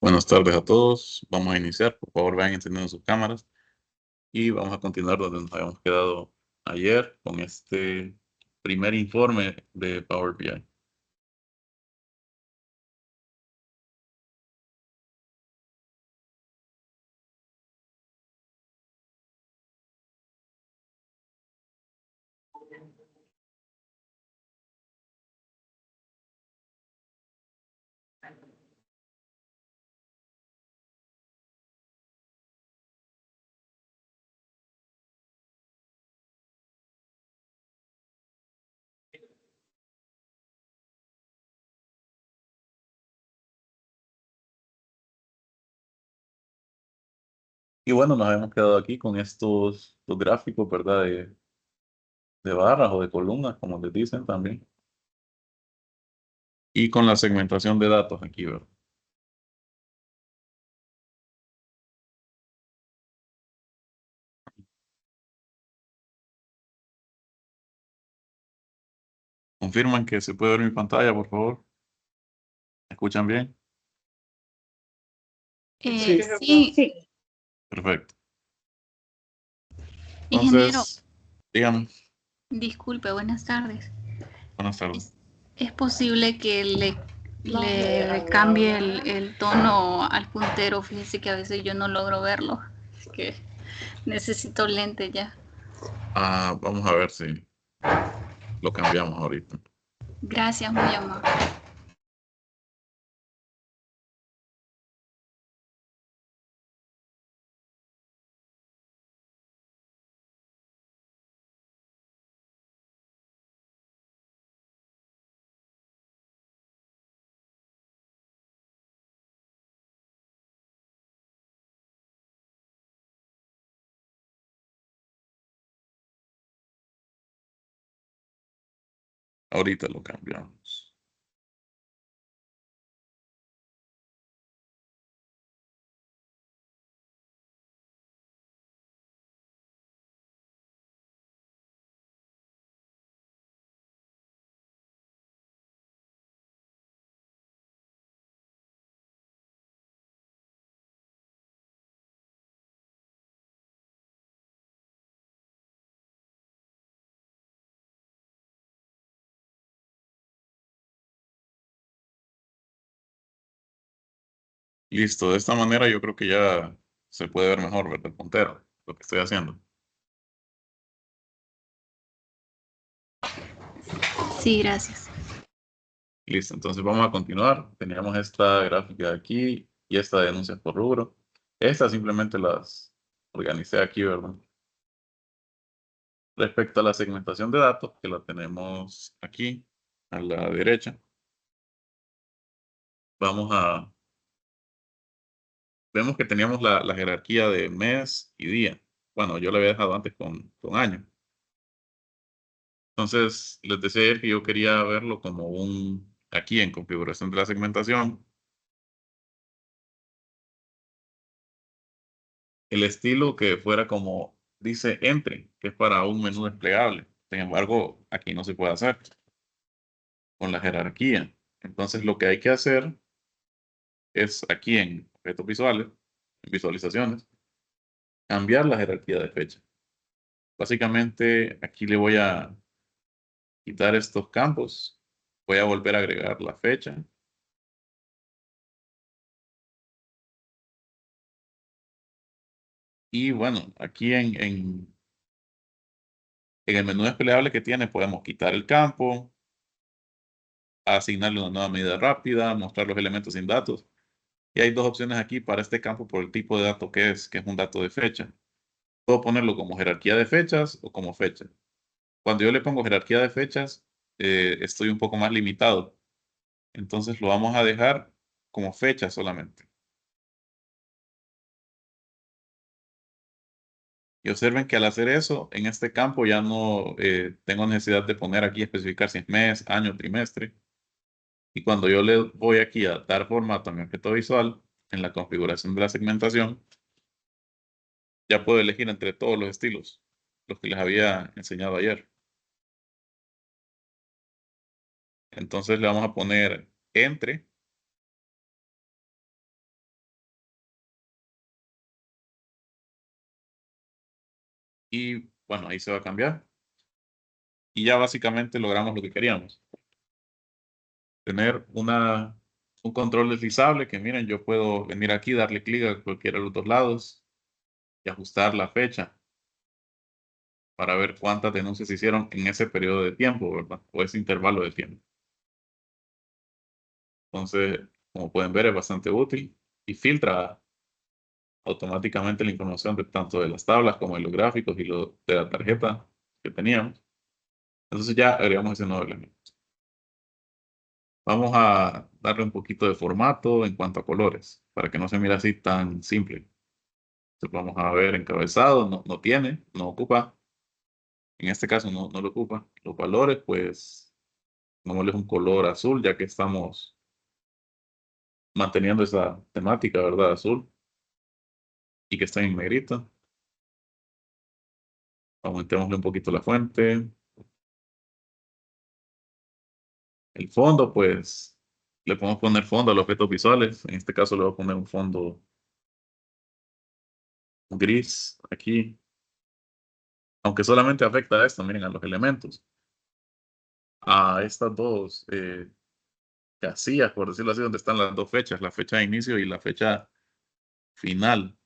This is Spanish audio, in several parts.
Buenas tardes a todos. Vamos a iniciar. Por favor, vayan encendiendo sus cámaras y vamos a continuar donde nos habíamos quedado ayer con este primer informe de Power BI. Y bueno, nos habíamos quedado aquí con estos gráficos, ¿verdad? De barras o de columnas, como les dicen también. Y con la segmentación de datos aquí, ¿verdad? ¿Confirman que se puede ver mi pantalla, por favor? ¿Me escuchan bien? Sí, Perfecto. ingeniero, Entonces, díganme. disculpe, buenas tardes. Buenas tardes. ¿Es posible que le cambie el tono al puntero? Fíjese que a veces yo no logro verlo. Es que necesito lente ya. Vamos a ver si lo cambiamos ahorita. Gracias, muy amable. Ahorita lo cambiamos. Listo, de esta manera yo creo que ya se puede ver mejor, ¿verdad? El puntero, lo que estoy haciendo. Sí, gracias. Listo, entonces vamos a continuar. Teníamos esta gráfica de aquí y esta de denuncias por rubro. Estas simplemente las organicé aquí, ¿verdad? Respecto a la segmentación de datos, que la tenemos aquí a la derecha, vamos a, vemos que teníamos la jerarquía de mes y día. Bueno, yo la había dejado antes con año. Entonces, les decía ayer que yo quería verlo como aquí en configuración de la segmentación, el estilo que fuera como dice Entre, que es para un menú desplegable. Sin embargo, aquí no se puede hacer con la jerarquía. Entonces, lo que hay que hacer es aquí en objetos visuales, en visualizaciones, cambiar la jerarquía de fecha. Básicamente, aquí le voy a quitar estos campos. Voy a volver a agregar la fecha. Y bueno, aquí en el menú desplegable que tiene, podemos quitar el campo, asignarle una nueva medida rápida, mostrar los elementos sin datos. Y hay dos opciones aquí para este campo por el tipo de dato que es un dato de fecha. Puedo ponerlo como jerarquía de fechas o como fecha. Cuando yo le pongo jerarquía de fechas, estoy un poco más limitado. Entonces lo vamos a dejar como fecha solamente. Y observen que al hacer eso, en este campo ya no tengo necesidad de poner aquí, especificar si es mes, año, trimestre. Y cuando yo le voy aquí a dar formato a mi objeto visual, en la configuración de la segmentación, ya puedo elegir entre todos los estilos, los que les había enseñado ayer. Entonces le vamos a poner entre y bueno, ahí se va a cambiar. Y ya básicamente logramos lo que queríamos. Tener un control deslizable que miren, yo puedo venir aquí, darle clic a cualquiera de los dos lados y ajustar la fecha para ver cuántas denuncias se hicieron en ese periodo de tiempo, ¿verdad? O ese intervalo de tiempo. Entonces, como pueden ver, es bastante útil y filtra automáticamente la información de tanto de las tablas como de los gráficos y lo de la tarjeta que teníamos. Entonces ya agregamos ese nuevo elemento. Vamos a darle un poquito de formato en cuanto a colores, para que no se mire así tan simple. Entonces vamos a ver encabezado, no tiene, no ocupa. En este caso no lo ocupa. Los valores, pues, pongámosles un color azul, ya que estamos manteniendo esa temática, ¿verdad? Azul, y que está en negrito. Aumentémosle un poquito la fuente. El fondo, pues, le podemos poner fondo a los objetos visuales. En este caso le voy a poner un fondo gris aquí. Aunque solamente afecta a esto, miren, a los elementos. A estas dos casillas, por decirlo así, donde están las dos fechas, la fecha de inicio y la fecha final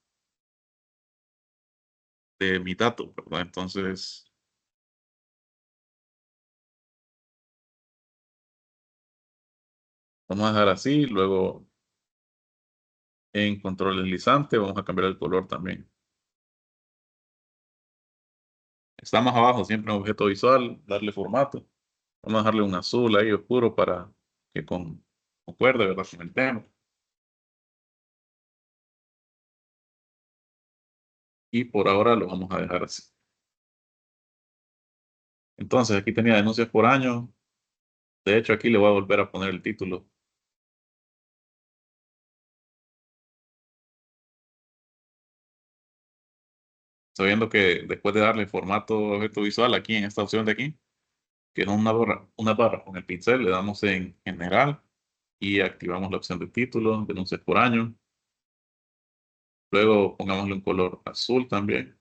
de mi dato, ¿verdad? Entonces, vamos a dejar así, luego en control deslizante vamos a cambiar el color también. Está más abajo, siempre en objeto visual, darle formato. Vamos a dejarle un azul ahí oscuro para que concuerde, ¿verdad? Con el tema. Y por ahora lo vamos a dejar así. Entonces, aquí tenía denuncias por año. De hecho, aquí le voy a volver a poner el título. Sabiendo que después de darle formato objeto visual aquí en esta opción de aquí, que es una barra con el pincel, le damos en general y activamos la opción de título, denuncias por año. Luego pongámosle un color azul también.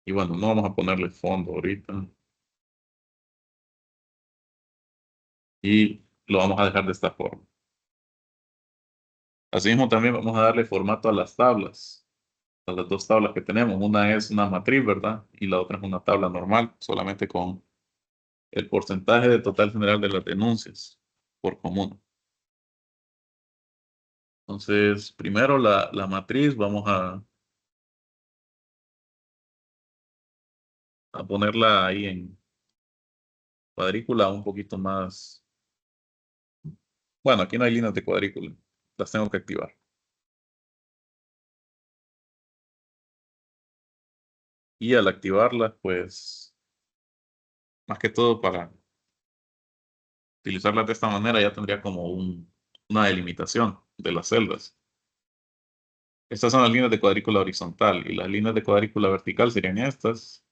Y bueno, no vamos a ponerle fondo ahorita. Y lo vamos a dejar de esta forma. Asimismo, también vamos a darle formato a las tablas, a las dos tablas que tenemos. Una es una matriz, ¿verdad? Y la otra es una tabla normal, solamente con el porcentaje de total general de las denuncias por común. Entonces, primero la matriz, vamos a ponerla ahí en cuadrícula un poquito más. Bueno, aquí no hay líneas de cuadrícula, las tengo que activar. Y al activarlas, pues, más que todo para utilizarlas de esta manera, ya tendría como una delimitación de las celdas. Estas son las líneas de cuadrícula horizontal y las líneas de cuadrícula vertical serían estas.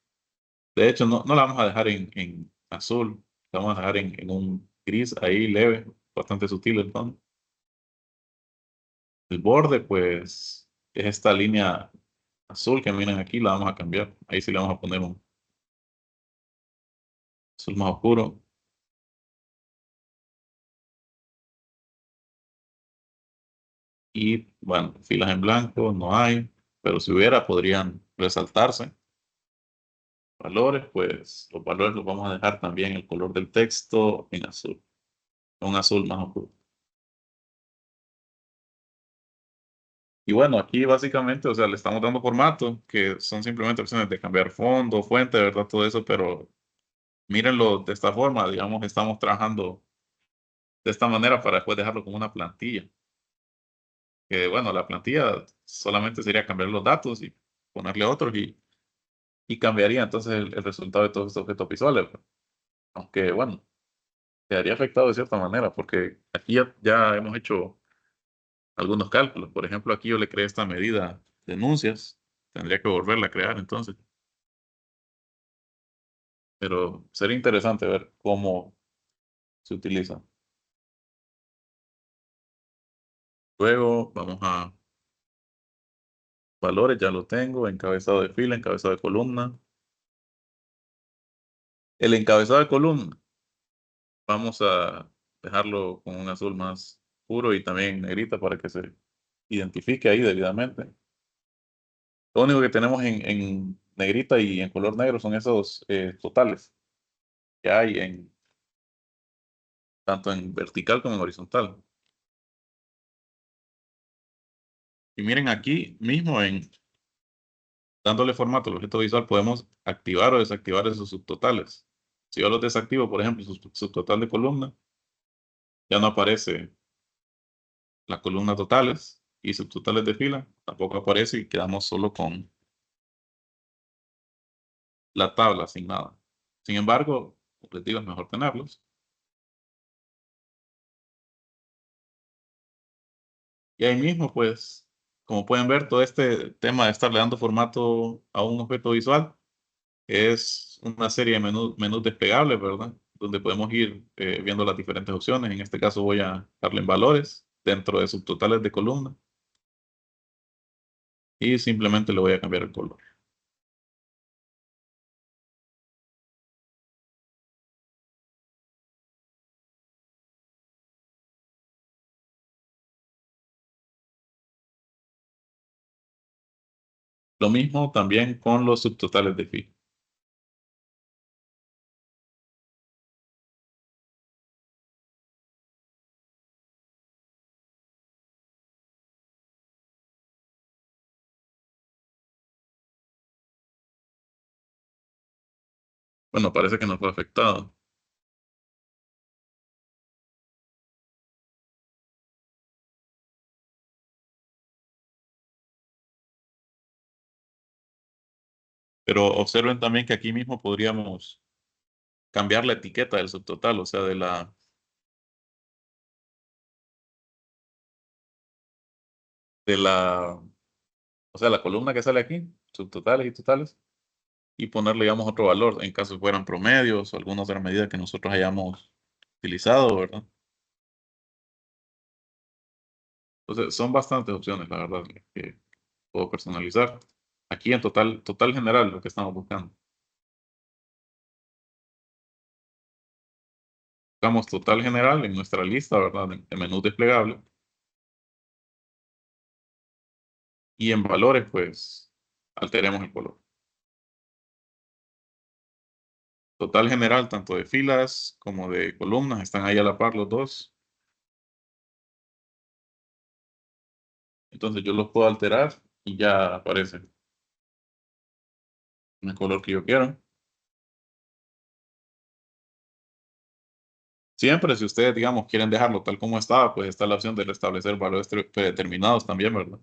De hecho, no la vamos a dejar en azul, la vamos a dejar en un gris ahí leve, bastante sutil el tono. El borde, pues, es esta línea azul que miren aquí, la vamos a cambiar. Ahí sí le vamos a poner un azul más oscuro. Y bueno, filas en blanco no hay, pero si hubiera, podrían resaltarse. Valores, pues los valores los vamos a dejar también el color del texto en azul, un azul más oscuro. Y bueno, aquí básicamente, o sea, le estamos dando formato, que son simplemente opciones de cambiar fondo, fuente, ¿verdad? Todo eso, pero mírenlo de esta forma, digamos, estamos trabajando de esta manera para después dejarlo como una plantilla. Que bueno, la plantilla solamente sería cambiar los datos y ponerle otros y cambiaría entonces el resultado de todos estos objetos visuales, ¿verdad? Aunque bueno, quedaría afectado de cierta manera, porque aquí ya hemos hecho algunos cálculos. Por ejemplo, aquí yo le creé esta medida denuncias, tendría que volverla a crear entonces. Pero sería interesante ver cómo se utiliza. Luego vamos Valores ya lo tengo, encabezado de fila, encabezado de columna. El encabezado de columna, vamos a dejarlo con un azul más puro y también negrita para que se identifique ahí debidamente. Lo único que tenemos en negrita y en color negro son esos totales que hay tanto en vertical como en horizontal. Y miren aquí mismo dándole formato al objeto visual podemos activar o desactivar esos subtotales. Si yo los desactivo, por ejemplo, subtotal de columna, ya no aparece la columna totales y subtotales de fila, tampoco aparece y quedamos solo con la tabla sin nada. Sin embargo, como les digo, es mejor tenerlos. Y ahí mismo, pues, como pueden ver, todo este tema de estarle dando formato a un objeto visual es una serie de menús desplegables, ¿verdad? Donde podemos ir viendo las diferentes opciones. En este caso voy a darle en valores dentro de subtotales de columna y simplemente le voy a cambiar el color. Lo mismo también con los subtotales de fila. Bueno, parece que no fue afectado, pero observen también que aquí mismo podríamos cambiar la etiqueta del subtotal, o sea, de la, o sea, la columna que sale aquí, subtotales y totales, y ponerle, digamos, otro valor en caso fueran promedios o alguna otra medida que nosotros hayamos utilizado, ¿verdad? Entonces, son bastantes opciones, la verdad, que puedo personalizar. Aquí en total general, lo que estamos buscando. Buscamos total general en nuestra lista, ¿verdad? De menú desplegable. Y en valores, pues, alteremos el color. Total general, tanto de filas como de columnas, están ahí a la par los dos. Entonces yo los puedo alterar y ya aparecen en el color que yo quiero. Siempre, si ustedes, digamos, quieren dejarlo tal como estaba, pues está la opción de restablecer valores predeterminados también, ¿verdad?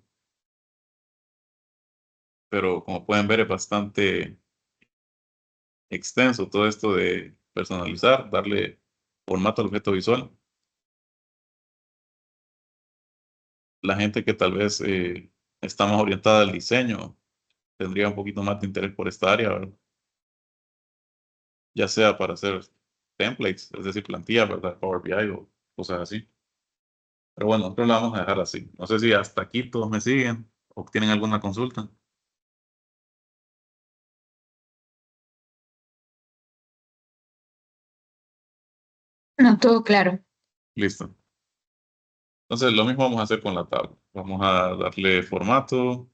Pero como pueden ver, es bastante extenso todo esto de personalizar, darle formato al objeto visual. La gente que tal vez está más orientada al diseño tendría un poquito más de interés por esta área, ¿verdad? Ya sea para hacer templates, es decir, plantillas, ¿verdad? Power BI o cosas así. Pero bueno, nosotros la vamos a dejar así. No sé si hasta aquí todos me siguen o tienen alguna consulta. No, todo claro. Listo. Entonces, lo mismo vamos a hacer con la tabla. Vamos a darle formato,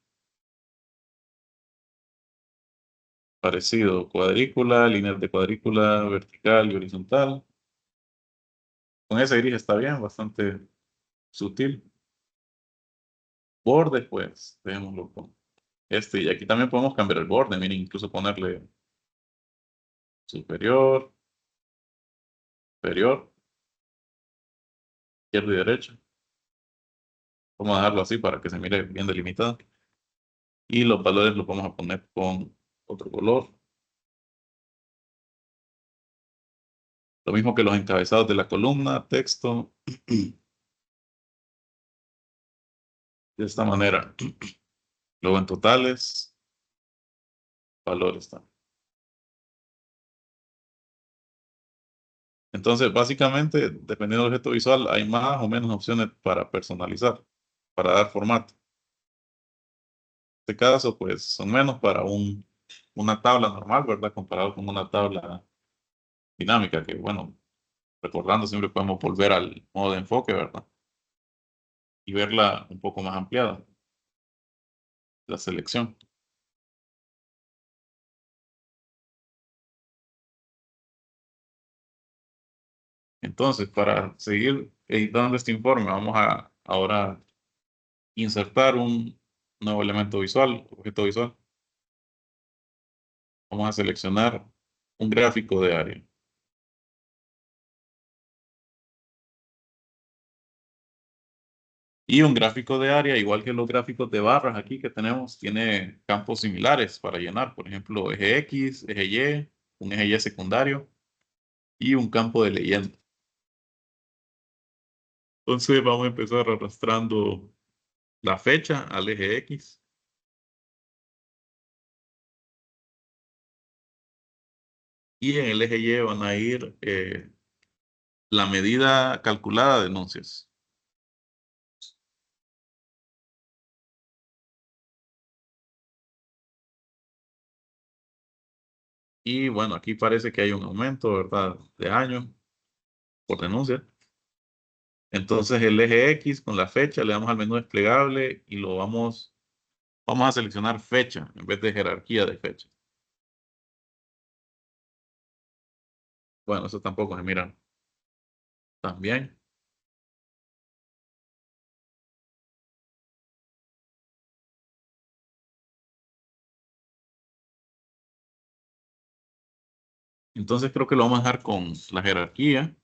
parecido, cuadrícula, líneas de cuadrícula, vertical y horizontal. Con ese gris está bien, bastante sutil. Borde, pues, dejémoslo con este. Y aquí también podemos cambiar el borde. Miren, incluso ponerle superior, superior, izquierda y derecha. Vamos a dejarlo así para que se mire bien delimitado. Y los valores los vamos a poner con otro color. Lo mismo que los encabezados de la columna, texto. De esta manera. Luego en totales, valores también. Entonces, básicamente, dependiendo del objeto visual, hay más o menos opciones para personalizar, para dar formato. este caso, pues son menos para una tabla normal, ¿verdad? Comparado con una tabla dinámica, que bueno, recordando siempre podemos volver al modo de enfoque, ¿verdad? Y verla un poco más ampliada, la selección. Entonces, para seguir editando este informe, vamos a ahora insertar un nuevo elemento visual, objeto visual. Vamos a seleccionar un gráfico de área. Y un gráfico de área, igual que los gráficos de barras aquí que tenemos, tiene campos similares para llenar. Por ejemplo, eje X, eje Y, un eje Y secundario y un campo de leyenda. Entonces vamos a empezar arrastrando la fecha al eje X. Y en el eje Y van a ir la medida calculada de denuncias. Y bueno, aquí parece que hay un aumento, ¿verdad? De años por denuncia. Entonces el eje X con la fecha le damos al menú desplegable y vamos a seleccionar fecha en vez de jerarquía de fecha. Bueno, eso tampoco se mira tan bien. Entonces creo que lo vamos a dejar con la jerarquía.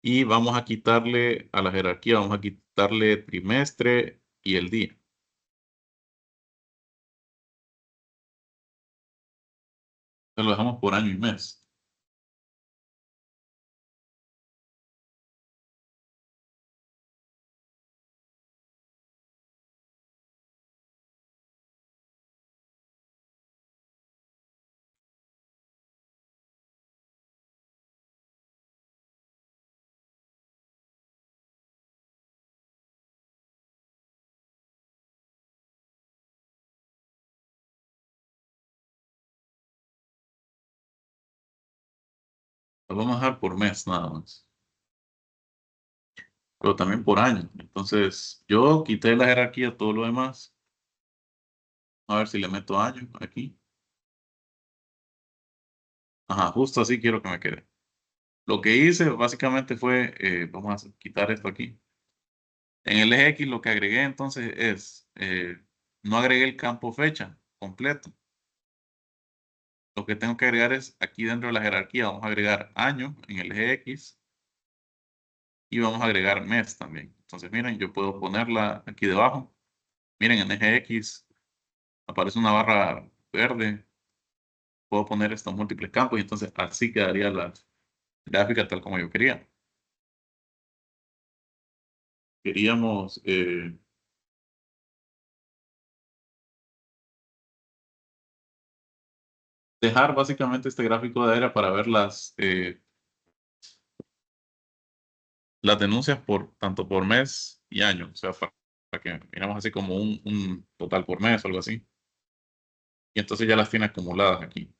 Y vamos a quitarle a la jerarquía, vamos a quitarle trimestre y el día. Entonces lo dejamos por año y mes. Lo vamos a dejar por mes nada más. Pero también por año. Entonces yo quité la jerarquía, todo lo demás. A ver si le meto año aquí. Ajá, justo así quiero que me quede. Lo que hice básicamente fue, vamos a quitar esto aquí. En el eje X lo que agregué entonces es, no agregué el campo fecha completo. Lo que tengo que agregar es aquí dentro de la jerarquía, vamos a agregar año en el eje X y vamos a agregar mes también. Entonces miren, yo puedo ponerla aquí debajo. Miren, en eje X aparece una barra verde. Puedo poner estos múltiples campos y entonces así quedaría la gráfica tal como yo quería. Queríamos dejar básicamente este gráfico de área para ver las denuncias por tanto por mes y año, o sea, para que miramos así como un total por mes o algo así. Y entonces ya las tiene acumuladas aquí.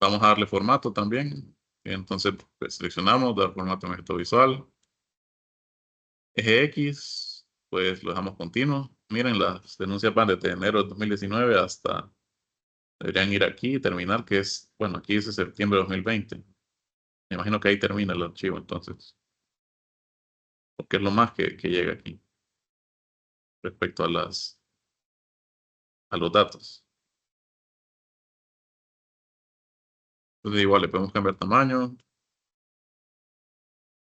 Vamos a darle formato también. Entonces pues, seleccionamos, dar formato en objeto visual. Eje X, pues lo dejamos continuo. Miren, las denuncias van desde enero de 2019 hasta, deberían ir aquí y terminar, que es, bueno, aquí dice septiembre de 2020. Me imagino que ahí termina el archivo entonces, porque es lo más que llega aquí respecto a los datos. Entonces igual le podemos cambiar tamaño.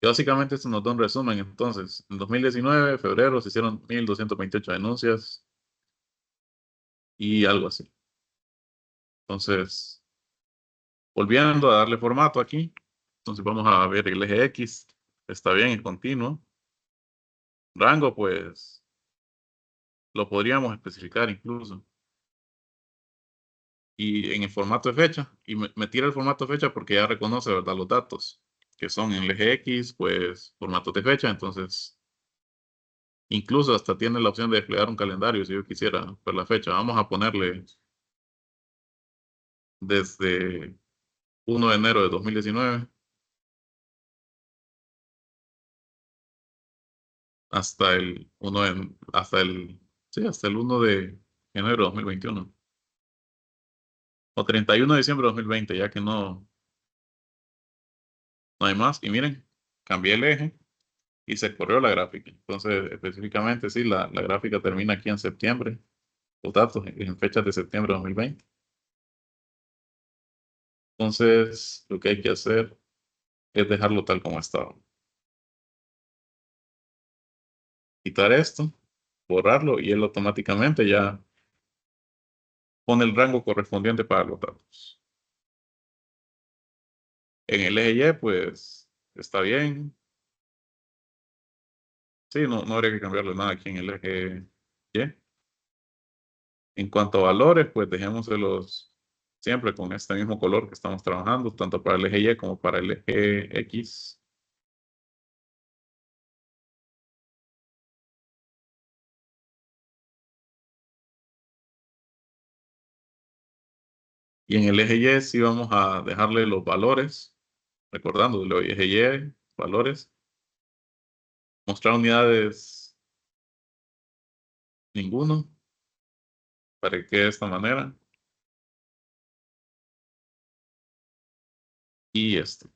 Y básicamente esto nos da un resumen. Entonces, en 2019, febrero, se hicieron 1.228 denuncias y algo así. Entonces, volviendo a darle formato aquí. Entonces vamos a ver el eje X. Está bien, es continuo. Rango, pues, lo podríamos especificar incluso. y en el formato de fecha, y me tira el formato de fecha porque ya reconoce, ¿verdad? Los datos que son en el eje X, pues formatos de fecha, entonces incluso hasta tiene la opción de desplegar un calendario si yo quisiera ver la fecha. Vamos a ponerle desde 1 de enero de 2019 hasta el 1 de, sí, hasta el 1 de enero de 2021 o 31 de diciembre de 2020, ya que no hay más. Y miren, cambié el eje y se corrió la gráfica. Entonces, específicamente, sí, la gráfica termina aquí en septiembre. Los datos en fechas de septiembre de 2020. Entonces, lo que hay que hacer es dejarlo tal como estaba. Quitar esto, borrarlo y él automáticamente ya pone el rango correspondiente para los datos. En el eje Y, pues está bien. Sí, no habría que cambiarle nada aquí en el eje Y. En cuanto a valores, pues dejémoselos siempre con este mismo color que estamos trabajando, tanto para el eje Y como para el eje X. Y en el eje Y sí vamos a dejarle los valores, recordando, el eje Y, valores, mostrar unidades, ninguno, para que quede de esta manera. Y esto.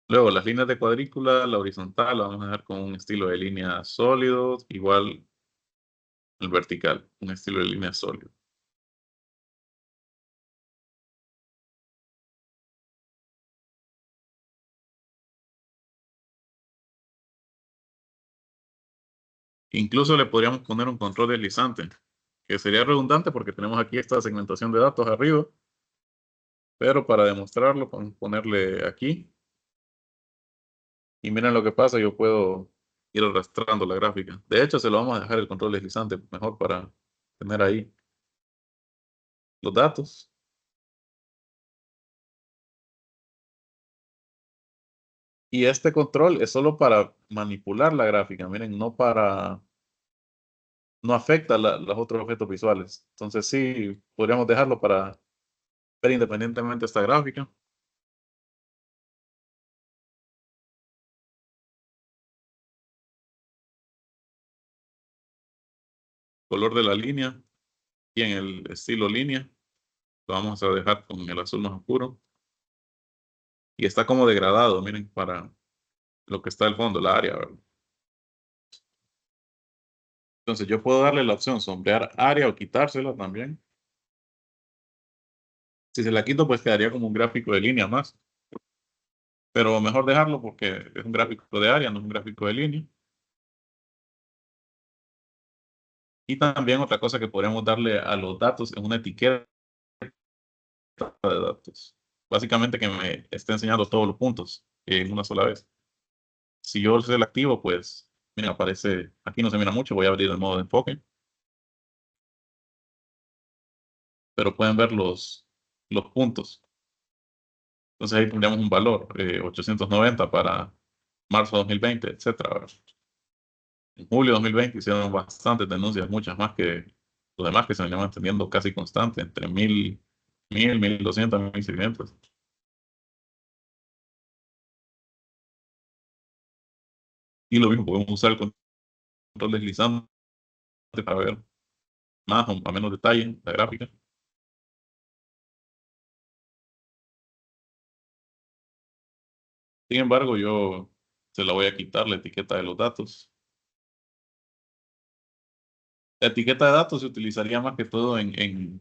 Luego, las líneas de cuadrícula, la horizontal, la vamos a dejar con un estilo de línea sólido, igual el vertical, un estilo de línea sólido. Incluso le podríamos poner un control deslizante, que sería redundante porque tenemos aquí esta segmentación de datos arriba, pero para demostrarlo, ponerle aquí. Y miren lo que pasa, yo puedo ir arrastrando la gráfica. De hecho, se lo vamos a dejar el control deslizante mejor para tener ahí los datos. Y este control es solo para manipular la gráfica, miren, no afecta los otros objetos visuales. Entonces sí, podríamos dejarlo para ver independientemente esta gráfica. Color de la línea y en el estilo línea lo vamos a dejar con el azul más oscuro. Y está como degradado, miren, para lo que está al fondo, la área, ¿verdad? Entonces yo puedo darle la opción sombrear área o quitársela también. Si se la quito, pues quedaría como un gráfico de línea más. Pero mejor dejarlo porque es un gráfico de área, no es un gráfico de línea. Y también otra cosa que podríamos darle a los datos es una etiqueta de datos. Básicamente que me esté enseñando todos los puntos en una sola vez. Si yo se la activo, pues, miren, aparece, aquí no se mira mucho, voy a abrir el modo de enfoque. Pero pueden ver los puntos. Entonces ahí tendríamos un valor, 890 para marzo de 2020, etcétera, ¿verdad? En julio de 2020 hicieron bastantes denuncias, muchas más que los demás que se venían manteniendo casi constante, entre 1200, 1600. Y lo mismo, podemos usar el control deslizante para ver más o a menos detalle la gráfica. Sin embargo, yo se la voy a quitar la etiqueta de los datos. La etiqueta de datos se utilizaría más que todo en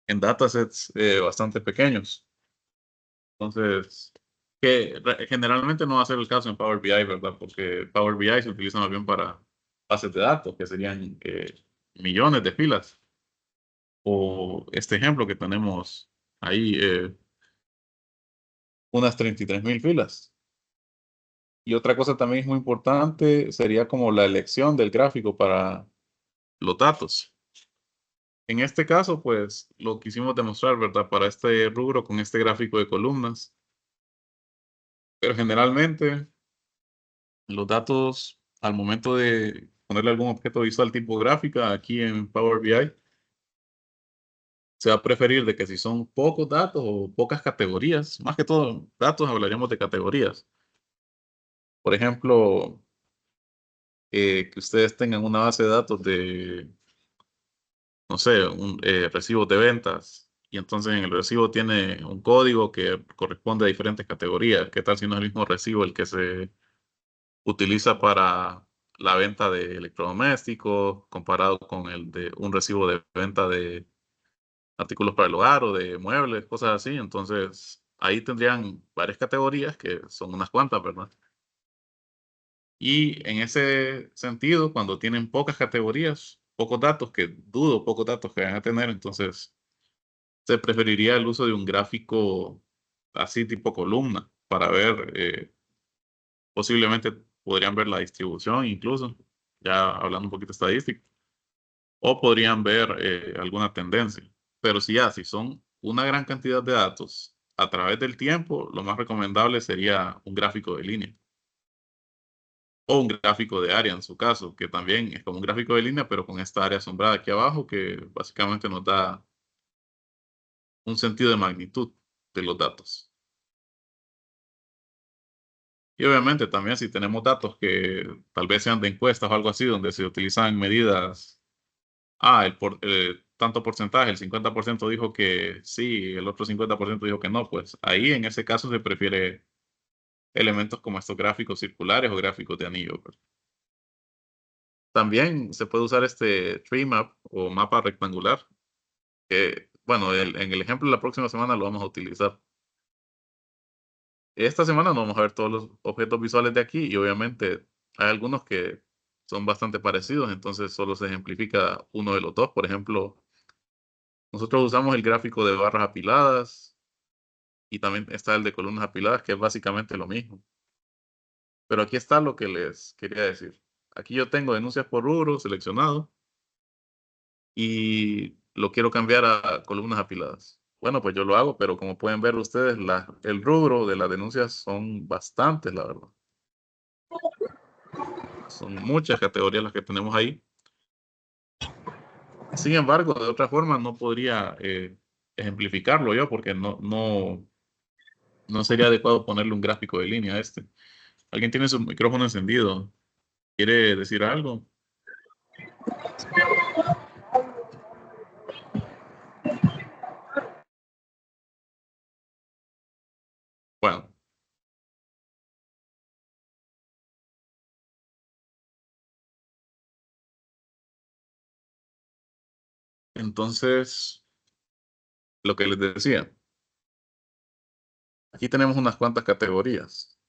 datasets bastante pequeños. Entonces, que generalmente no va a ser el caso en Power BI, ¿verdad? Porque Power BI se utiliza más bien para bases de datos, que serían millones de filas. O este ejemplo que tenemos ahí, unas 33.000 filas. Y otra cosa también es muy importante, sería como la elección del gráfico para los datos. En este caso, pues lo quisimos demostrar, ¿verdad? Para este rubro con este gráfico de columnas. Pero generalmente los datos, al momento de ponerle algún objeto visual tipo gráfica aquí en Power BI, se va a preferir de que si son pocos datos o pocas categorías, más que todo datos, hablaríamos de categorías. Por ejemplo, que ustedes tengan una base de datos de, no sé, recibos de ventas, y entonces en el recibo tiene un código que corresponde a diferentes categorías. ¿Qué tal si no es el mismo recibo el que se utiliza para la venta de electrodomésticos comparado con el de un recibo de venta de artículos para el hogar o de muebles, cosas así? Entonces, ahí tendrían varias categorías que son unas cuantas, ¿verdad? Y en ese sentido, cuando tienen pocas categorías, pocos datos, que dudo pocos datos que van a tener, entonces se preferiría el uso de un gráfico así tipo columna para ver, posiblemente podrían ver la distribución incluso, ya hablando un poquito de estadística, o podrían ver alguna tendencia. Pero si son una gran cantidad de datos a través del tiempo, lo más recomendable sería un gráfico de línea o un gráfico de área en su caso, que también es como un gráfico de línea, pero con esta área asombrada aquí abajo que básicamente nos da un sentido de magnitud de los datos. Y obviamente también si tenemos datos que tal vez sean de encuestas o algo así, donde se utilizan medidas, tanto porcentaje, el 50% dijo que sí, el otro 50% dijo que no, pues ahí en ese caso se prefiere elementos como estos gráficos circulares o gráficos de anillo, pues. También se puede usar este tree map o mapa rectangular, que bueno, en el ejemplo de la próxima semana lo vamos a utilizar. Esta semana no vamos a ver todos los objetos visuales de aquí y obviamente hay algunos que son bastante parecidos, entonces solo se ejemplifica uno de los dos. Por ejemplo, nosotros usamos el gráfico de barras apiladas y también está el de columnas apiladas, que es básicamente lo mismo. Pero aquí está lo que les quería decir. Aquí yo tengo denuncias por rubro seleccionado y lo quiero cambiar a columnas apiladas. Bueno, pues yo lo hago, pero como pueden ver ustedes, el rubro de las denuncias son bastantes, la verdad. Son muchas categorías las que tenemos ahí. Sin embargo, de otra forma no podría ejemplificarlo yo porque no sería adecuado ponerle un gráfico de línea a este. ¿Alguien tiene su micrófono encendido? ¿Quiere decir algo? Bueno, entonces, lo que les decía, aquí tenemos unas cuantas categorías,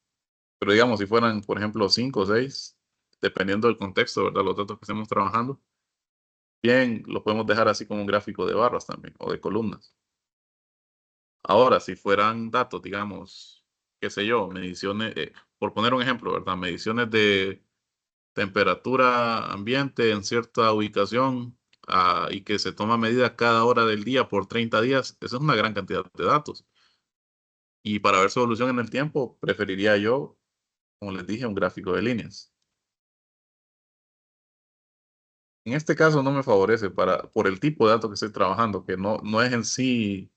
pero digamos, si fueran, por ejemplo, 5 o 6, dependiendo del contexto, ¿verdad? Los datos que estemos trabajando, bien, lo podemos dejar así como un gráfico de barras también o de columnas. Ahora, si fueran datos, digamos, qué sé yo, mediciones, por poner un ejemplo, ¿verdad? Mediciones de temperatura ambiente en cierta ubicación, y que se toma medida cada hora del día por 30 días, eso es una gran cantidad de datos. Y para ver su evolución en el tiempo, preferiría yo, como les dije, un gráfico de líneas. En este caso no me favorece por el tipo de datos que estoy trabajando, que no es en sí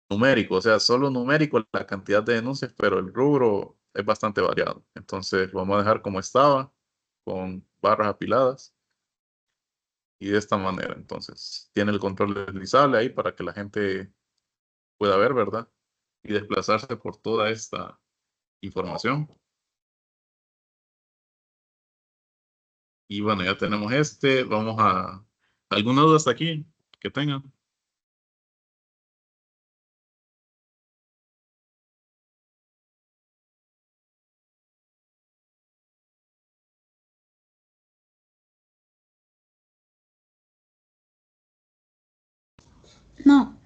numérico, o sea, solo numérico la cantidad de denuncias, pero el rubro es bastante variado. Entonces, lo vamos a dejar como estaba, con barras apiladas y de esta manera. Entonces, tiene el control deslizable ahí para que la gente pueda ver, ¿verdad? Y desplazarse por toda esta información. Y bueno, ya tenemos este. Vamos a... ¿Alguna duda hasta aquí que tengan? No.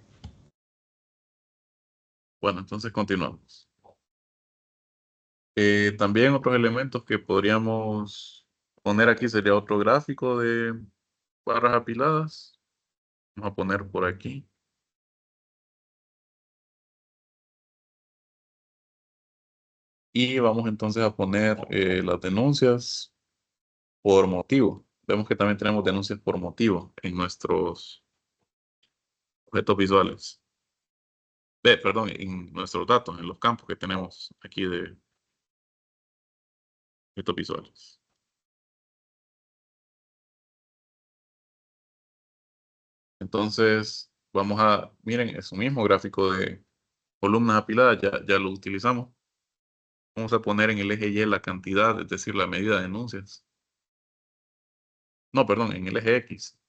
Bueno, entonces continuamos. También otros elementos que podríamos poner aquí sería otro gráfico de barras apiladas. Vamos a poner por aquí. Y vamos entonces a poner las denuncias por motivo. Vemos que también tenemos denuncias por motivo en nuestros objetos visuales. Perdón, en nuestros datos, en los campos que tenemos aquí de objetos visuales. Entonces, miren, es un mismo gráfico de columnas apiladas, ya lo utilizamos. Vamos a poner en el eje Y la cantidad, es decir, la medida de denuncias. No, perdón, en el eje X,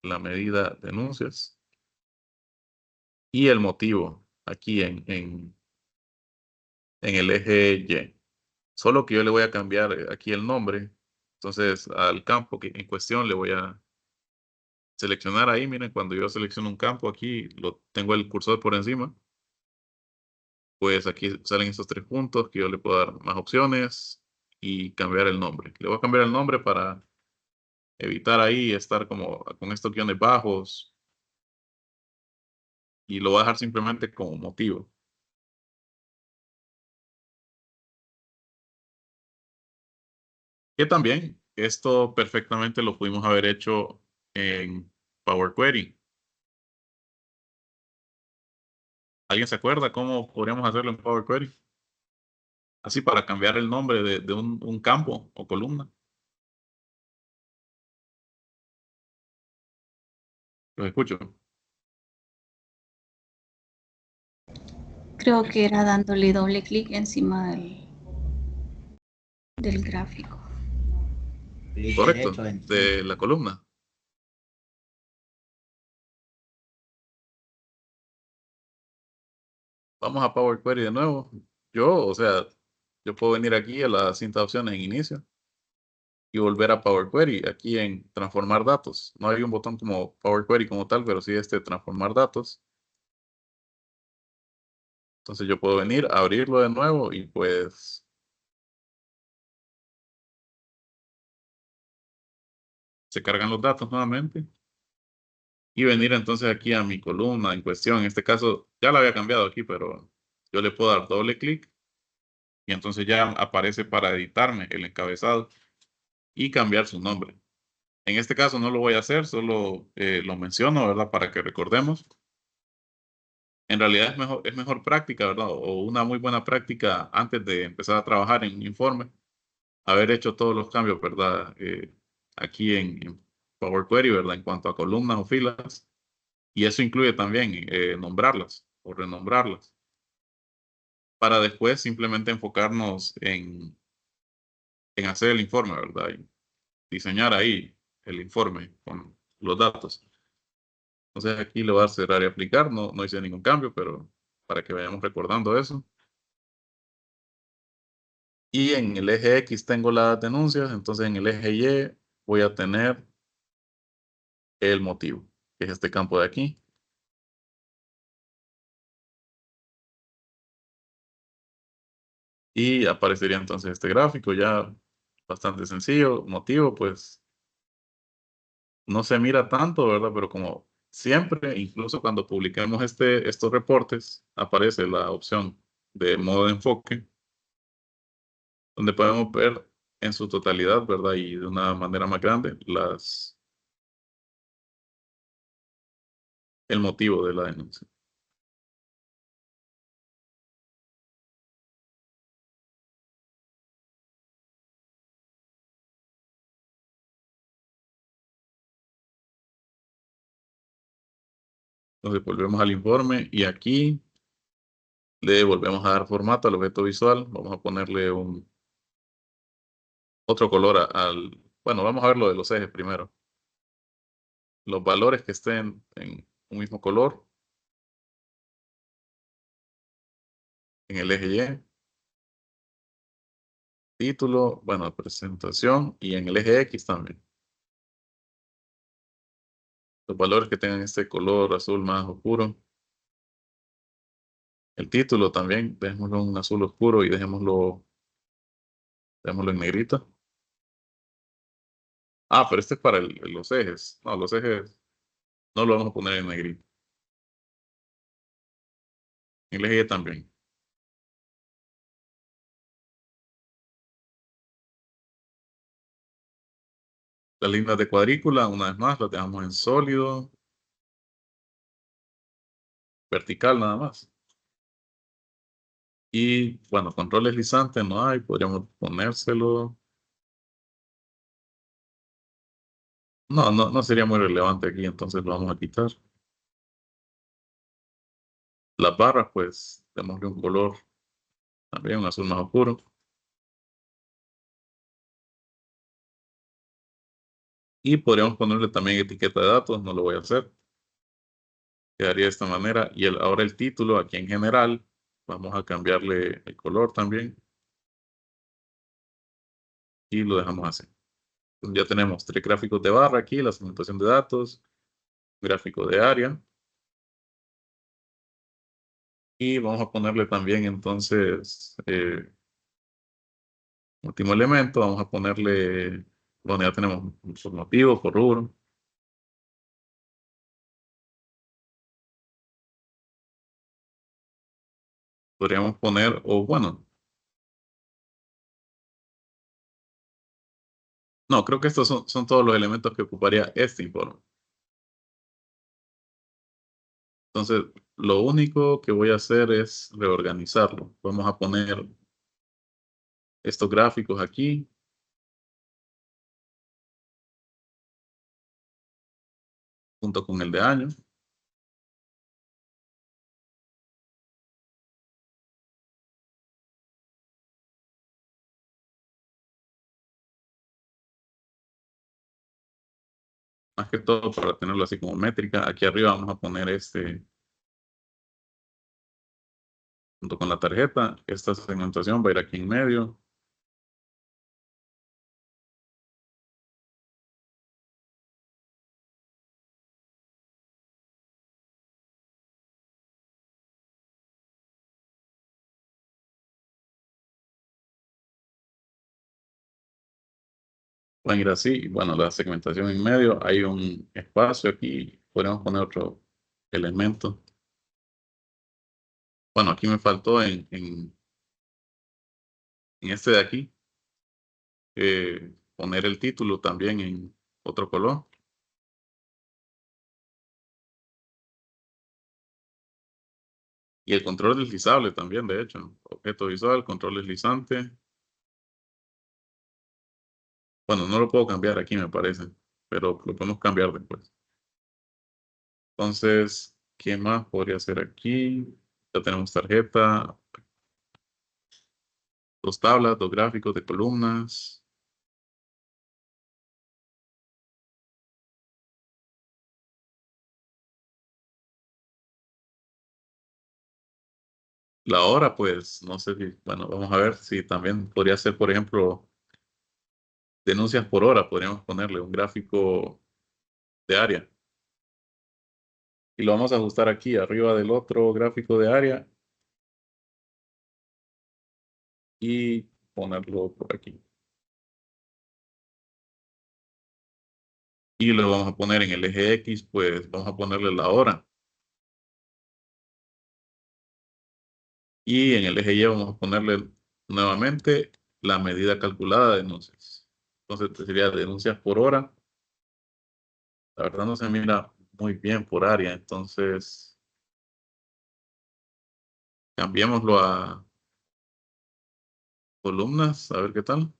la medida de denuncias. Y el motivo, aquí en el eje Y. Solo que yo le voy a cambiar aquí el nombre. Entonces, al campo que en cuestión le voy a seleccionar ahí. Miren, cuando yo selecciono un campo aquí, lo tengo el cursor por encima. Pues aquí salen estos tres puntos que yo le puedo dar más opciones y cambiar el nombre. Le voy a cambiar el nombre para evitar ahí estar como con estos guiones bajos y lo voy a dejar simplemente como motivo. Que también esto perfectamente lo pudimos haber hecho en Power Query. ¿Alguien se acuerda cómo podríamos hacerlo en Power Query? Así para cambiar el nombre de un campo o columna. Los escucho. Creo que era dándole doble clic encima del gráfico. Clic Correcto, derecho en de la columna. Vamos a Power Query de nuevo. O sea, yo puedo venir aquí a la cinta de opciones en inicio y volver a Power Query aquí en transformar datos. No hay un botón como Power Query como tal, pero sí transformar datos. Entonces yo puedo venir, abrirlo de nuevo y pues se cargan los datos nuevamente. Y venir entonces aquí a mi columna en cuestión. En este caso ya la había cambiado aquí, pero yo le puedo dar doble clic y entonces ya aparece para editarme el encabezado y cambiar su nombre. En este caso no lo voy a hacer, solo lo menciono, ¿verdad? Para que recordemos. En realidad es mejor práctica, ¿verdad? O una muy buena práctica antes de empezar a trabajar en un informe, haber hecho todos los cambios, ¿verdad? Aquí en Power Query, ¿verdad? En cuanto a columnas o filas. Y eso incluye también nombrarlas o renombrarlas, para después simplemente enfocarnos en hacer el informe, ¿verdad? Y diseñar ahí el informe con los datos. Entonces aquí le voy a cerrar y aplicar, no hice ningún cambio, pero para que vayamos recordando eso. Y en el eje X tengo las denuncias, entonces en el eje Y voy a tener el motivo, que es este campo de aquí. Y aparecería entonces este gráfico ya bastante sencillo. Motivo, pues no se mira tanto, ¿verdad? Pero como siempre, incluso cuando publicamos estos reportes, aparece la opción de modo de enfoque, donde podemos ver en su totalidad, ¿verdad? Y de una manera más grande, el motivo de la denuncia. Entonces volvemos al informe y aquí le volvemos a dar formato al objeto visual. Vamos a ponerle otro color bueno, vamos a ver lo de los ejes primero. Los valores que estén en un mismo color en el eje Y. Título, bueno, presentación y en el eje X también. Los valores que tengan este color azul más oscuro. El título también, dejémoslo en un azul oscuro y dejémoslo Démoslo en negrito. Ah, pero este es para los ejes. No, los ejes no lo vamos a poner en negrito. En el eje Y también. Las líneas de cuadrícula, una vez más, las dejamos en sólido. Vertical nada más. Y bueno, control deslizante no hay, podríamos ponérselo. No sería muy relevante aquí, entonces lo vamos a quitar. Las barras, pues, démosle un color también, un azul más oscuro. Y podríamos ponerle también etiqueta de datos, no lo voy a hacer. Quedaría de esta manera. Y ahora el título, aquí en general, vamos a cambiarle el color también. Y lo dejamos así. Entonces ya tenemos 3 gráficos de barra aquí, la segmentación de datos, gráfico de área. Y vamos a ponerle también entonces, último elemento, vamos a ponerle, bueno, ya tenemos por motivo, por rubro. Podríamos poner, o bueno, no, creo que estos son todos los elementos que ocuparía este informe. Entonces, lo único que voy a hacer es reorganizarlo. Vamos a poner estos gráficos aquí. Junto con el de año. Más que todo para tenerlo así como métrica. Aquí arriba vamos a poner este junto con la tarjeta. Esta segmentación va a ir aquí en medio. Van a ir así. Bueno, la segmentación en medio. Hay un espacio aquí. Podemos poner otro elemento. Bueno, aquí me faltó en este de aquí. Poner el título también en otro color. Y el control deslizable también, de hecho. Objeto visual, control deslizante. Bueno, no lo puedo cambiar aquí, me parece. Pero lo podemos cambiar después. Entonces, ¿qué más podría ser aquí? Ya tenemos tarjeta, 2 tablas, 2 gráficos de columnas. La hora, pues, no sé si, bueno, vamos a ver si también podría ser, por ejemplo, denuncias por hora. Podríamos ponerle un gráfico de área. Y lo vamos a ajustar aquí, arriba del otro gráfico de área. Y ponerlo por aquí. Y lo vamos a poner en el eje X, pues vamos a ponerle la hora. Y en el eje Y vamos a ponerle nuevamente la medida calculada de denuncias. Entonces sería denuncias por hora. La verdad no se mira muy bien por área, entonces cambiémoslo a columnas, a ver qué tal.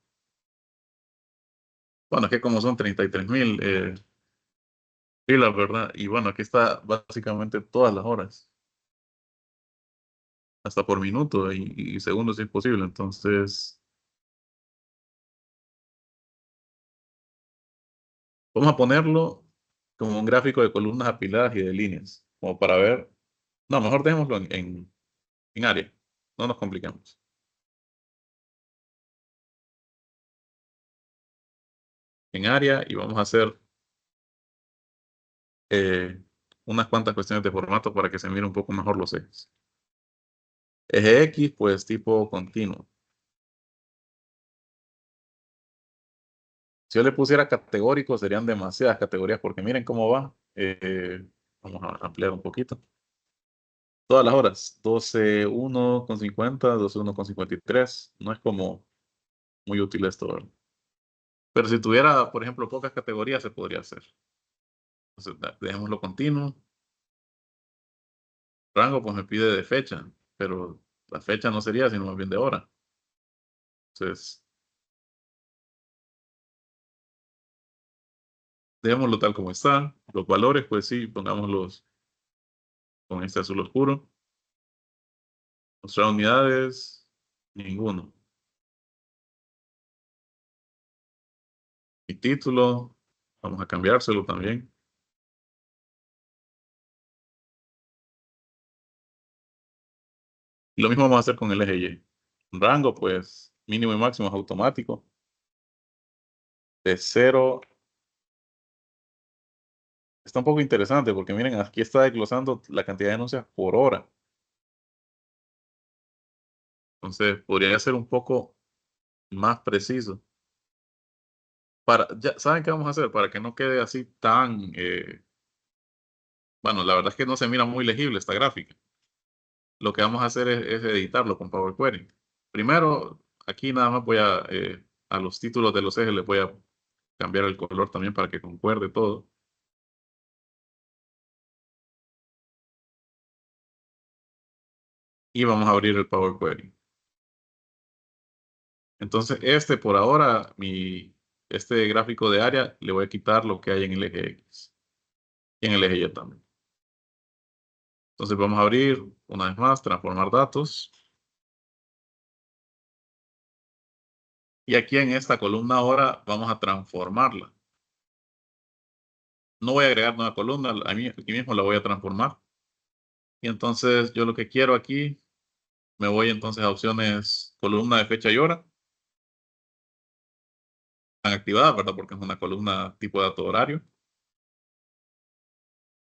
Bueno, es que como son 33,000 filas, ¿verdad? Y bueno, aquí está básicamente todas las horas, hasta por minuto y segundos si es posible. Entonces, vamos a ponerlo como un gráfico de columnas apiladas y de líneas, como para ver. No, mejor dejémoslo en área, no nos compliquemos. En área y vamos a hacer unas cuantas cuestiones de formato para que se mire un poco mejor los ejes. Eje X, pues tipo continuo. Si yo le pusiera categórico, serían demasiadas categorías, porque miren cómo va. Vamos a ampliar un poquito. Todas las horas, 12:01:50, 12:01:53. No es como muy útil esto, ¿verdad? Pero si tuviera, por ejemplo, pocas categorías, se podría hacer. Entonces, dejémoslo continuo. Rango, pues me pide de fecha, pero la fecha no sería, sino más bien de hora. Entonces, dejémoslo tal como está. Los valores, pues sí, pongámoslos con este azul oscuro. Mostrar unidades, ninguno. Y título, vamos a cambiárselo también. Y lo mismo vamos a hacer con el eje Y. Rango, pues mínimo y máximo es automático. De 0. Está un poco interesante porque miren, aquí está desglosando la cantidad de denuncias por hora. Entonces, podría ser un poco más preciso. Ya, ¿saben qué vamos a hacer? Para que no quede así tan... bueno, la verdad es que no se mira muy legible esta gráfica. Lo que vamos a hacer es editarlo con Power Query. Primero, aquí nada más a los títulos de los ejes les voy a cambiar el color también para que concuerde todo. Y vamos a abrir el Power Query. Entonces, por ahora, este gráfico de área, le voy a quitar lo que hay en el eje X. Y en el eje Y también. Entonces, vamos a abrir una vez más, transformar datos. Y aquí en esta columna ahora vamos a transformarla. No voy a agregar nueva columna, aquí mismo la voy a transformar. Y entonces yo lo que quiero aquí, me voy entonces a opciones columna de fecha y hora. Están activadas, ¿verdad? Porque es una columna tipo de dato horario.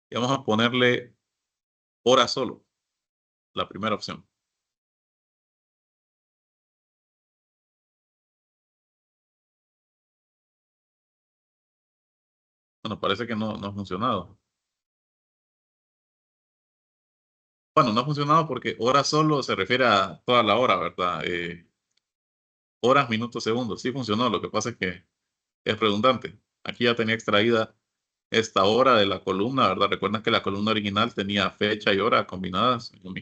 Y vamos a ponerle hora solo, la primera opción. Bueno, parece que no ha funcionado. Bueno, no ha funcionado porque hora solo se refiere a toda la hora, ¿verdad? Horas, minutos, segundos. Sí funcionó, lo que pasa es que es redundante. Aquí ya tenía extraída esta hora de la columna, ¿verdad? Recuerden que la columna original tenía fecha y hora combinadas una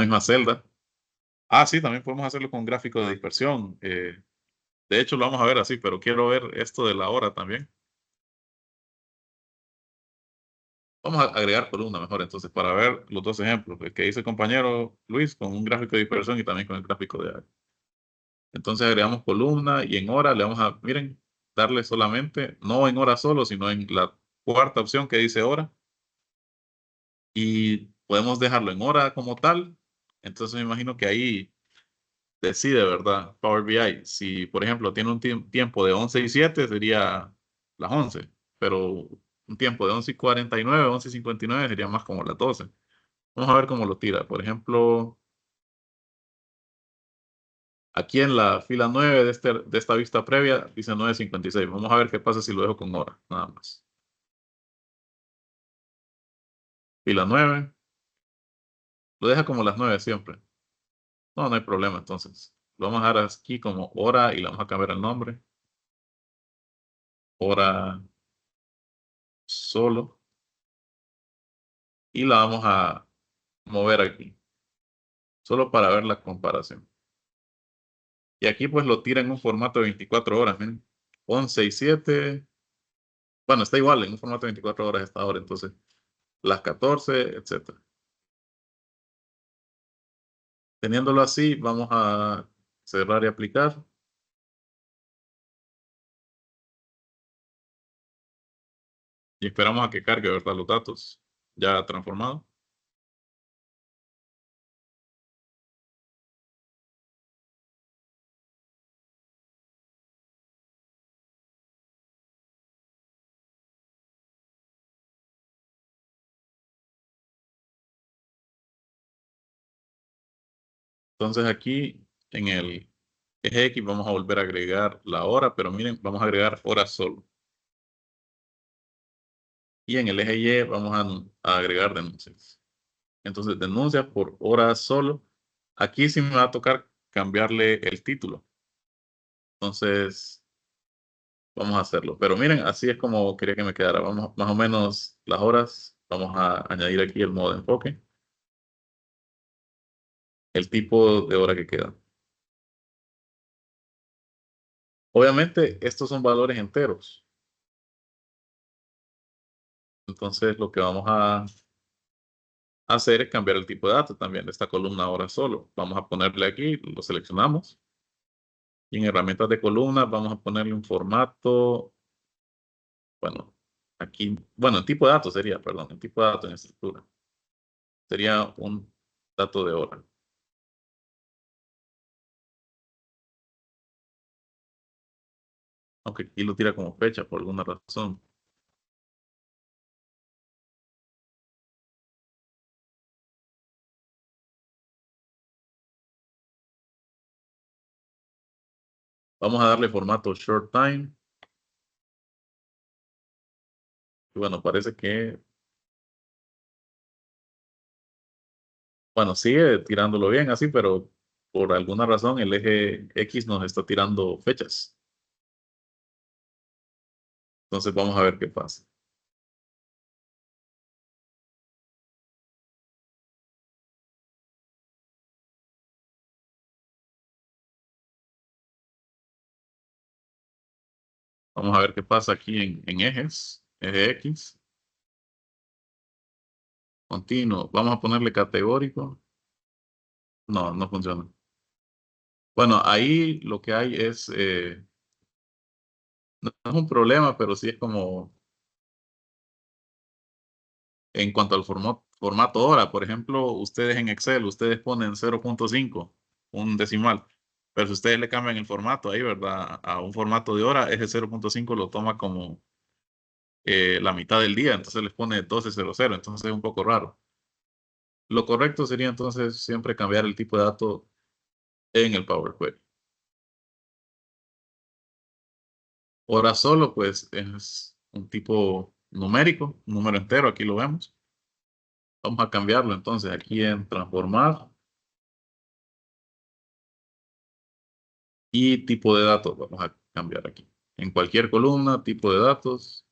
misma celda. Ah, sí, también podemos hacerlo con gráfico de dispersión. De hecho, lo vamos a ver así, pero quiero ver esto de la hora también. Vamos a agregar columna mejor, entonces, para ver los dos ejemplos, el que dice el compañero Luis con un gráfico de dispersión y también con el gráfico de área. Entonces agregamos columna y en hora le vamos a, miren, darle solamente, no en hora solo, sino en la cuarta opción que dice hora. Y podemos dejarlo en hora como tal. Entonces me imagino que ahí decide, ¿verdad? Power BI. Si, por ejemplo, tiene un tiempo de 11:07, sería las 11. Pero un tiempo de 11:49, 11:59 sería más como las 12. Vamos a ver cómo lo tira. Por ejemplo, aquí en la fila 9 de esta vista previa dice 9:56. Vamos a ver qué pasa si lo dejo con hora, nada más. Fila 9. Lo deja como las 9 siempre. No hay problema entonces. Lo vamos a dejar aquí como hora y le vamos a cambiar el nombre. Hora solo. Y la vamos a mover aquí. Solo para ver la comparación. Y aquí pues lo tira en un formato de 24 horas. Miren. 11:07. Bueno, está igual en un formato de 24 horas esta hora. Entonces, las 14, etcétera. Teniéndolo así, vamos a cerrar y aplicar. Y esperamos a que cargue, ¿verdad? Los datos ya transformados. Entonces aquí en eje X vamos a volver a agregar la hora, pero miren, vamos a agregar hora solo. Y en el eje Y vamos a agregar denuncias. Entonces, denuncias por hora solo. Aquí sí me va a tocar cambiarle el título. Entonces, vamos a hacerlo. Pero miren, así es como quería que me quedara. Vamos, más o menos las horas. Vamos a añadir aquí el modo de enfoque. El tipo de hora que queda. Obviamente, estos son valores enteros. Entonces, lo que vamos a hacer es cambiar el tipo de datos también de esta columna hora solo. Vamos a ponerle aquí, lo seleccionamos. Y en herramientas de columnas vamos a ponerle un formato. Bueno, aquí, bueno, el tipo de datos sería, perdón, el tipo de datos en estructura. Sería un dato de hora. Aunque aquí lo tira como fecha por alguna razón. Vamos a darle formato short time. Y bueno, parece que, bueno, sigue tirándolo bien así, pero por alguna razón el eje X nos está tirando fechas. Entonces vamos a ver qué pasa. Vamos a ver qué pasa aquí en ejes, eje X. Continuo. Vamos a ponerle categórico. No, no funciona. Bueno, ahí lo que hay es, no es un problema, pero sí es como en cuanto al formato hora. Por ejemplo, ustedes en Excel, ustedes ponen 0.5, un decimal. Pero si ustedes le cambian el formato ahí, ¿verdad? A un formato de hora, ese 0.5 lo toma como la mitad del día, entonces les pone 1200, entonces es un poco raro. Lo correcto sería entonces siempre cambiar el tipo de dato en el Power Query. Hora solo, pues es un tipo numérico, un número entero, aquí lo vemos. Vamos a cambiarlo entonces aquí en transformar y tipo de datos. Vamos a cambiar aquí. En cualquier columna, tipo de datos,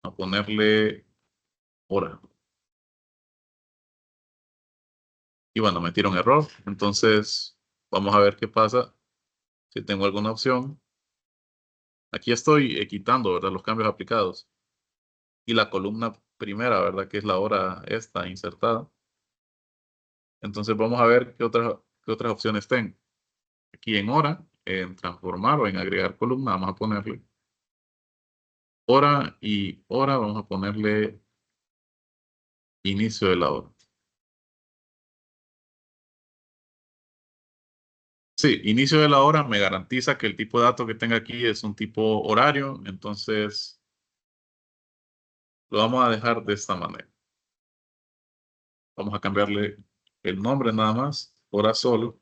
a ponerle hora. Y bueno, metieron error. Entonces, vamos a ver qué pasa si tengo alguna opción. Aquí estoy quitando, ¿verdad? Los cambios aplicados. Y la columna primera, ¿verdad? Que es la hora esta insertada. Entonces vamos a ver qué otras opciones tengo. Aquí en hora, en transformar o en agregar columna, vamos a ponerle hora y hora, vamos a ponerle inicio de la hora. Sí, inicio de la hora me garantiza que el tipo de datos que tenga aquí es un tipo horario, entonces lo vamos a dejar de esta manera. Vamos a cambiarle el nombre nada más, hora solo,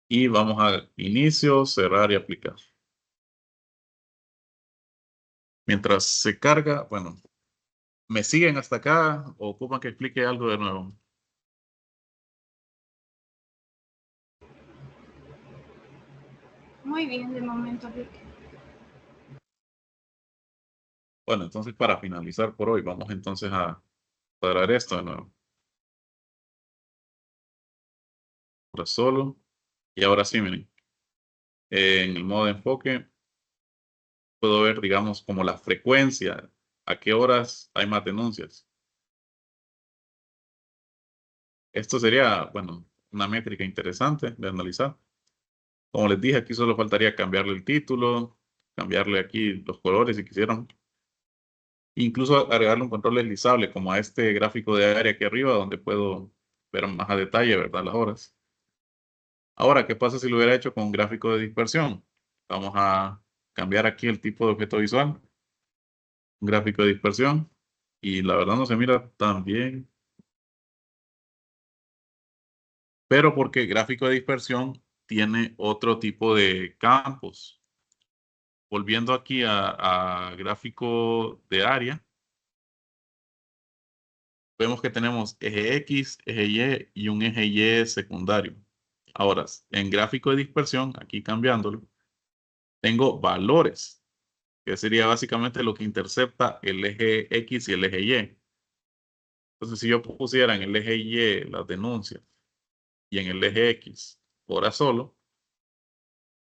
y vamos a inicio, cerrar y aplicar. Mientras se carga, bueno, ¿me siguen hasta acá o ocupan que explique algo de nuevo? Muy bien, de momento, Rick. Bueno, entonces para finalizar por hoy, vamos entonces a cuadrar esto de nuevo. Ahora solo. Y ahora sí, miren. En el modo de enfoque, puedo ver, digamos, como la frecuencia, a qué horas hay más denuncias. Esto sería, bueno, una métrica interesante de analizar. Como les dije, aquí solo faltaría cambiarle el título, cambiarle aquí los colores si quisieran. Incluso agregarle un control deslizable como a este gráfico de área aquí arriba donde puedo ver más a detalle, ¿verdad? Las horas. Ahora, ¿qué pasa si lo hubiera hecho con un gráfico de dispersión? Vamos a cambiar aquí el tipo de objeto visual, un gráfico de dispersión, y la verdad no se mira tan bien. pero porque gráfico de dispersión tiene otro tipo de campos. Volviendo aquí a gráfico de área, vemos que tenemos eje X, eje Y y un eje Y secundario. Ahora, en gráfico de dispersión, aquí cambiándolo, tengo valores, que sería básicamente lo que intercepta el eje X y el eje Y. Entonces, si yo pusiera en el eje Y las denuncias y en el eje X hora solo,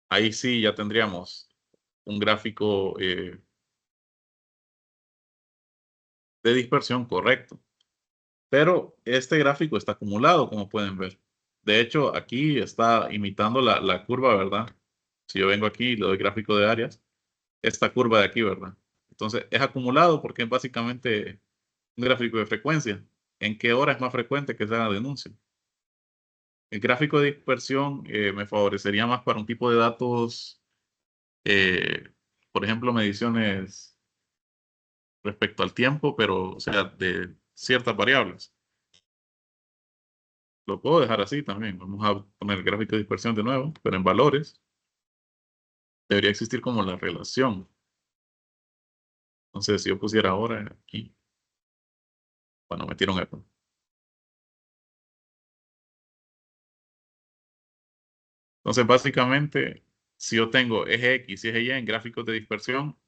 ahí sí ya tendríamos un gráfico de dispersión correcto. Pero este gráfico está acumulado, como pueden ver. De hecho, aquí está imitando la curva, ¿verdad? Si yo vengo aquí y le doy gráfico de áreas, esta curva de aquí, ¿verdad? Entonces, es acumulado porque es básicamente un gráfico de frecuencia. ¿En qué hora es más frecuente que se haga denuncia? El gráfico de dispersión me favorecería más para un tipo de datos, por ejemplo, mediciones respecto al tiempo, pero, o sea, de ciertas variables. Lo puedo dejar así también. Vamos a poner el gráfico de dispersión de nuevo, pero en valores debería existir como la relación. Entonces, si yo pusiera ahora aquí, bueno, metieron esto. Entonces, básicamente, si yo tengo eje X y eje Y en gráficos de dispersión,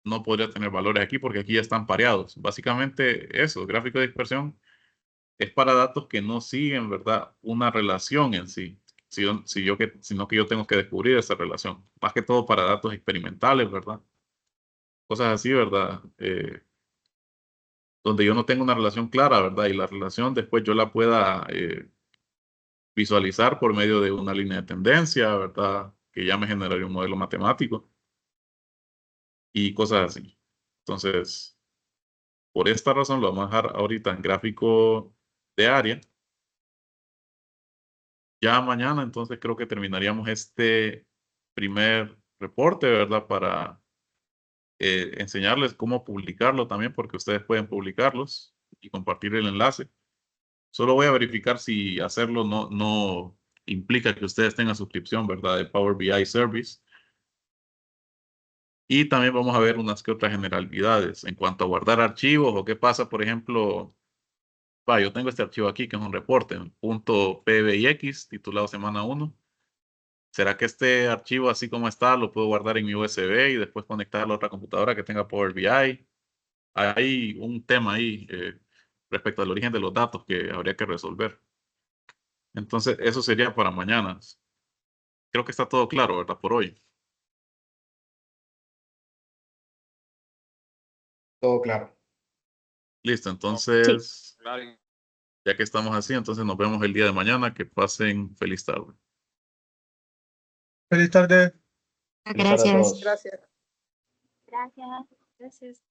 no podría tener valores aquí porque aquí ya están pareados. Básicamente, eso, gráfico de dispersión es para datos que no siguen, ¿verdad? Una relación en sí, sino que yo tengo que descubrir esa relación. Más que todo para datos experimentales, ¿verdad? Cosas así, ¿verdad? Donde yo no tengo una relación clara, ¿verdad? Y la relación después yo la pueda visualizar por medio de una línea de tendencia, ¿verdad? Que ya me generaría un modelo matemático y cosas así. Entonces, por esta razón lo vamos a dejar ahorita en gráfico de área. Ya mañana, entonces creo que terminaríamos este primer reporte, ¿verdad? Para enseñarles cómo publicarlo también, porque ustedes pueden publicarlos y compartir el enlace. Solo voy a verificar si hacerlo no implica que ustedes tengan suscripción, ¿verdad? De Power BI Service. Y también vamos a ver unas que otras generalidades en cuanto a guardar archivos o qué pasa, por ejemplo, yo tengo este archivo aquí que es un reporte, .pbix, titulado semana 1. ¿Será que este archivo, así como está, lo puedo guardar en mi USB y después conectarlo a otra computadora que tenga Power BI? Hay un tema ahí respecto al origen de los datos que habría que resolver. Entonces, eso sería para mañana. Creo que está todo claro, ¿verdad? Por hoy. Todo claro. Listo, Sí. entonces, ya que estamos así, entonces nos vemos el día de mañana. Que pasen feliz tarde. Feliz tarde. Feliz tarde a Gracias. todos. Gracias. Gracias.